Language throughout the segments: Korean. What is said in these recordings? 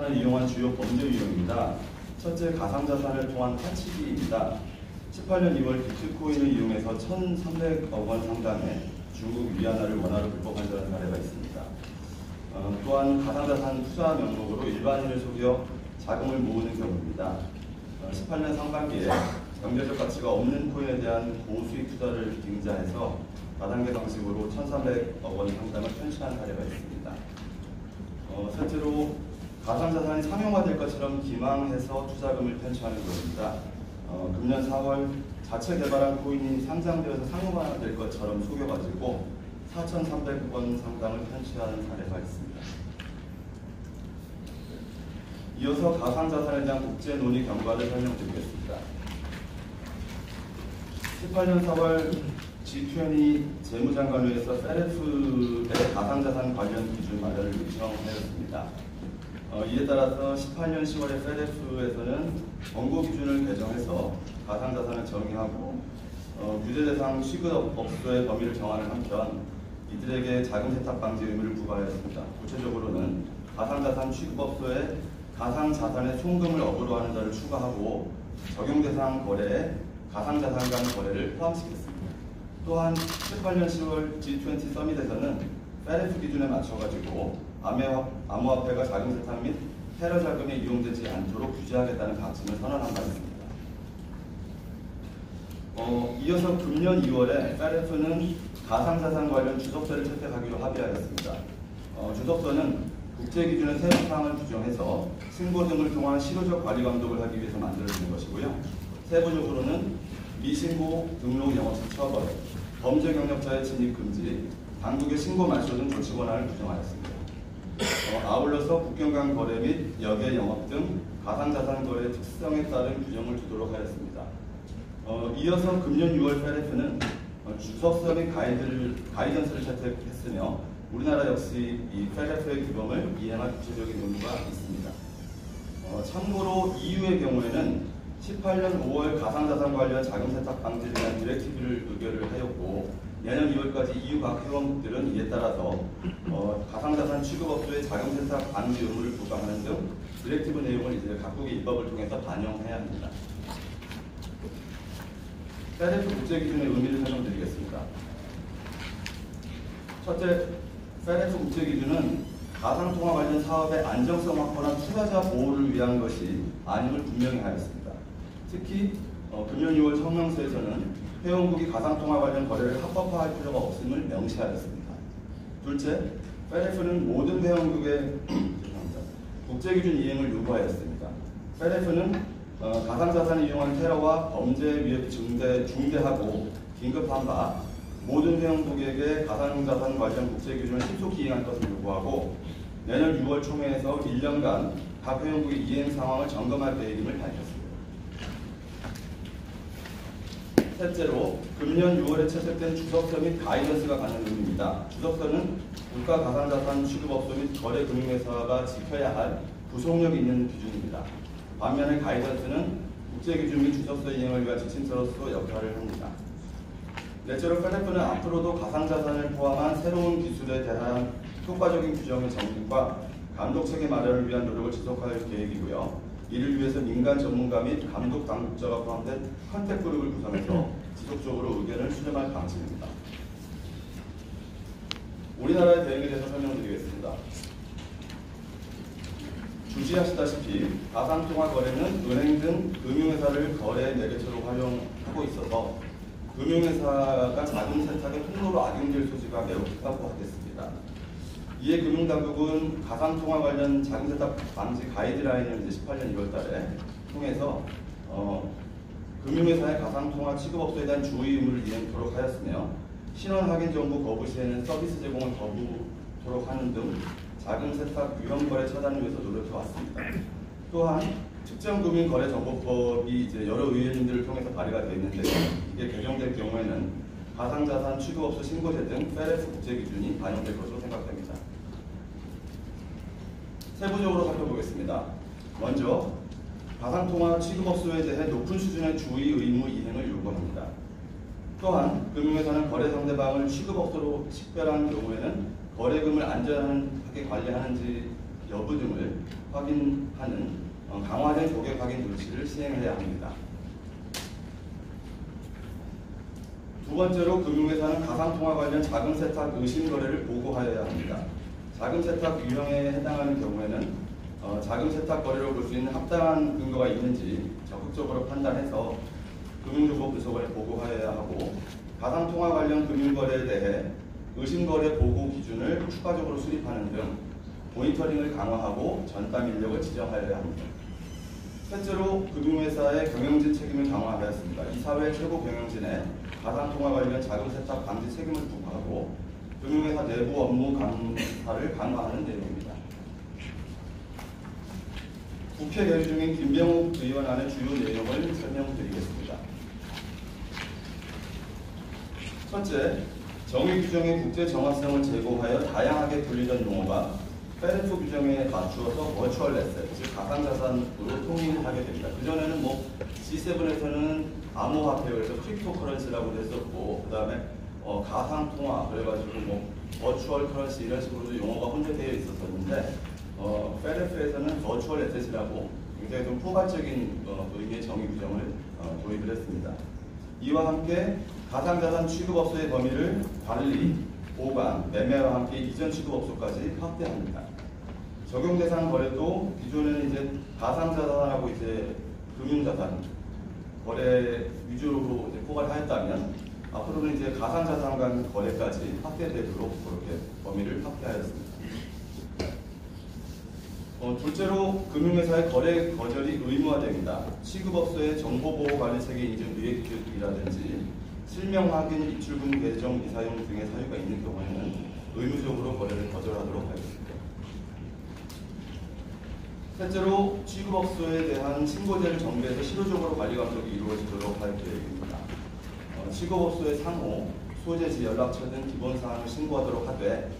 이용한 주요 범죄 유형입니다. 첫째, 가상자산을 통한 파치기입니다. 18년 2월 비트코인을 이용해서 1,300억 원 상당의 중국 위안화를 원화로 불법 환전한 사례가 있습니다. 또한 가상자산 투자 명목으로 일반인을 속여 자금을 모으는 경우입니다. 18년 상반기에 경제적 가치가 없는 코인에 대한 고수익 투자를 빙자해서 다단계 방식으로 1,300억 원 상당을 편취한 사례가 있습니다. 셋째로 가상자산이 상용화될 것처럼 기망해서 투자금을 편취하는 것입니다. 금년 4월 자체 개발한 코인이 상장되어서 상용화될 것처럼 속여가지고 4,300억 원 상당을 편취하는 사례가 있습니다. 이어서 가상자산에 대한 국제 논의 경과를 설명드리겠습니다. 18년 4월 G20 재무장관회에서 페레프의 가상자산 관련 기준 마련을 요청하였습니다. 이에 따라서 18년 10월에 페레프에서는 권고 기준을 개정해서 가상자산을 정의하고 규제 대상 취급업소의 범위를 정하는 한편 이들에게 자금 세탁 방지 의무를 부과하였습니다. 구체적으로는 가상자산 취급업소에 가상자산의 송금을 업으로 하는 자를 추가하고 적용 대상 거래에 가상자산 간 거래를 포함시켰습니다. 또한 18년 10월 G20 서밋에서는 페레프 기준에 맞춰가지고 암호화폐가 자금 세탁 및 테러 자금에 이용되지 않도록 규제하겠다는 방침을 선언한 바 있습니다. 이어서 금년 2월에 페레프는 가상자산 관련 주석서를 채택하기로 합의하였습니다. 주석서는 국제기준의 세부 사항을 규정해서 신고 등을 통한 실효적 관리 감독을 하기 위해서 만들어진 것이고요. 세부적으로는 미신고, 등록 영업시 처벌, 범죄 경력자의 진입 금지, 당국의 신고 말소 등 조치 권한을 규정하였습니다. 아울러서 국경 간 거래 및 역외 영업 등 가상자산 거래의 특성에 따른 규정을 두도록 하였습니다. 이어서 금년 6월 페레프는 주석서 및 가이던스를 채택했으며 우리나라 역시 이 페레프의 규범을 이행할 구체적인 의무가 있습니다. 참고로 EU의 경우에는 18년 5월 가상자산 관련 자금 세탁 방지에 대한 디렉티브를 의결을 하였고 내년 2월까지 EU 각 회원국들은 이에 따라서 가상자산 취급업소의 자금 세탁 방지 의무를 부과하는 등 디렉티브 내용을 이제 각국의 입법을 통해서 반영해야 합니다. 페레프 국제기준의 의미를 설명드리겠습니다. 첫째, 페레프 국제기준은 가상통화 관련 사업의 안정성 확보나 투자자 보호를 위한 것이 아님을 분명히 하였습니다. 특히 금년 6월 성명서에서는 회원국이 가상통화 관련 거래를 합법화할 필요가 없음을 명시하였습니다. 둘째, 페레프는 모든 회원국의 국제기준 이행을 요구하였습니다. 페레프는 가상자산을 이용한 테러와 범죄 위협이 중대하고 긴급한 바 모든 회원국에게 가상자산 관련 국제기준을 신속히 이행할 것을 요구하고 내년 6월 총회에서 1년간 각 회원국의 이행 상황을 점검할 계획임을 밝혔습니다. 셋째로 금년 6월에 채택된 주석서 및 가이던스가 갖는 의미입니다. 주석서는 국가 가상자산 취급업소 및 거래금융회사가 지켜야 할 구속력이 있는 기준입니다. 반면에 가이던스는 국제기준 및 주석서 이행을 위한 지침서로서 역할을 합니다. 넷째로 페레프는 앞으로도 가상자산을 포함한 새로운 기술에 대한 효과적인 규정의 정립과 감독체계 마련을 위한 노력을 지속할 계획이고요. 이를 위해서 민간 전문가 및 감독 당국자가 포함된 컨택 그룹을 구성해서 지속적으로 의견을 수렴할 방침입니다. 우리나라의 대응에 대해서 설명드리겠습니다. 주시하시다시피 가상통화 거래는 은행 등 금융회사를 거래 매개체로 활용하고 있어서 금융회사가 자금 세탁의 통로로 악용될 소지가 매우 크다고 하겠습니다. 이에 금융당국은 가상통화 관련 자금 세탁 방지 가이드라인을 이제 18년 2월달에 통해서 금융회사의 가상통화 취급업소에 대한 주의 의무를 이행토록 하였으며 신원 확인 정보 거부 시에는 서비스 제공을 거부토록 하는 등 자금 세탁 위험 거래 차단을 위해서 노력해 왔습니다. 또한 특정금융거래정보법이 이제 여러 의회진들을 통해서 발의가 되어 있는데 이게 개정될 경우에는 가상자산 취급업소 신고제 등 페레프 국제기준이 반영될 것으로 생각됩니다. 세부적으로 살펴보겠습니다. 먼저 가상통화 취급업소에 대해 높은 수준의 주의 의무 이행을 요구합니다. 또한 금융회사는 거래 상대방을 취급업소로 식별한 경우에는 거래금을 안전하게 관리하는지 여부 등을 확인하는 강화된 고객 확인 조치를 시행해야 합니다. 두 번째로 금융회사는 가상통화 관련 자금 세탁 의심 거래를 보고하여야 합니다. 자금 세탁 유형에 해당하는 경우에는 자금 세탁 거래로 볼 수 있는 합당한 근거가 있는지 적극적으로 판단해서 금융정보분석원에 보고하여야 하고, 가상통화 관련 금융거래에 대해 의심거래 보고 기준을 추가적으로 수립하는 등 모니터링을 강화하고 전담 인력을 지정하여야 합니다. 셋째로 금융회사의 경영진 책임을 강화하였습니다. 이사회 최고 경영진에 가상통화 관련 자금 세탁 방지 책임을 부과하고 금융회사 내부 업무 감사를 강화하는 내용입니다. 국회 계류 중인 김병욱 의원안의 주요 내용을 설명드리겠습니다. 첫째, 정의 규정의 국제 정확성을 제고하여 다양하게 불리던 용어가 페레토 규정에 맞추어서 버추얼 에셋, 즉 가상자산으로 통일하게 됩니다. 그전에는 G7에서는 암호화폐, 그래서 크립토 커런시라고 했었고, 그 다음에 가상통화, 그래가지고 버추얼 커런시 이런 식으로 용어가 혼재되어 있었는데, 페레토에서는 버추얼 에셋이라고 굉장히 좀 포괄적인 의미의 정의 규정을 도입을 했습니다. 이와 함께 가상자산 취급업소의 범위를 관리, 보관, 매매와 함께 이전 취급업소까지 확대합니다. 적용 대상 거래도 기존에는 이제 가상자산하고 이제 금융자산 거래 위주로 이제 포괄하였다면, 앞으로는 이제 가상자산 간 거래까지 확대되도록 그렇게 범위를 확대하였습니다. 둘째로 금융회사의 거래 거절이 의무화됩니다. 취급업소의 정보보호관리체계 인증 유예 기준이라든지 실명 확인, 입출금 계정 미사용 등의 사유가 있는 경우에는 의무적으로 거래를 거절하도록 하겠습니다. 셋째로 취급업소에 대한 신고제를 정비해서 실효적으로 관리 감독이 이루어지도록 할 계획입니다. 취급업소의 상호, 소재지, 연락처 등 기본사항을 신고하도록 하되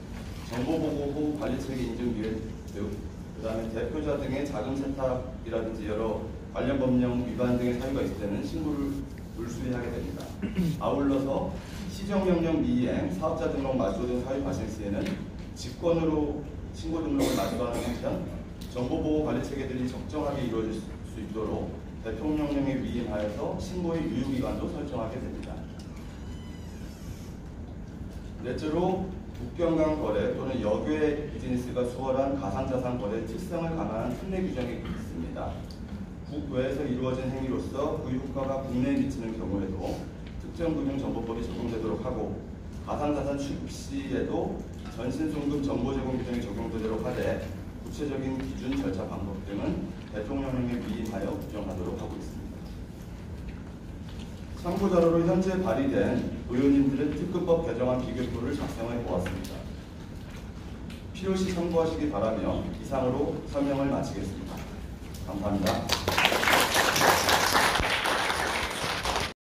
정보보호 관리체계 인증 유예 등 그 다음에 대표자 등의 자금 세탁이라든지 여러 관련 법령 위반 등의 사유가 있을 때는 신고를 물수리하게 됩니다. 아울러서 시정명령 미이행, 사업자 등록 말소 등 사유 발생 시에는 직권으로 신고 등록을 마주하는 한편 정보보호 관리 체계들이 적정하게 이루어질 수 있도록 대통령령에 위임하여서 신고의 유효기간도 설정하게 됩니다. 넷째로 국경 간 거래 또는 역외 비즈니스가 수월한 가상자산 거래 특성을 강화한 특례 규정이 있습니다. 국외에서 이루어진 행위로서 그 효과가 국내에 미치는 경우에도 특정금융정보법이 적용되도록 하고, 가상자산 취급 시에도 전신송금 정보 제공 규정이 적용되도록 하되 구체적인 기준, 절차, 방법 등은 대통령령에 위임하여 규정하도록 하고 있습니다. 참고자료로 현재 발의된 의원님들은 특급법 개정안 비교표를 작성해 보았습니다. 필요시 참고하시기 바라며 이상으로 설명을 마치겠습니다. 감사합니다.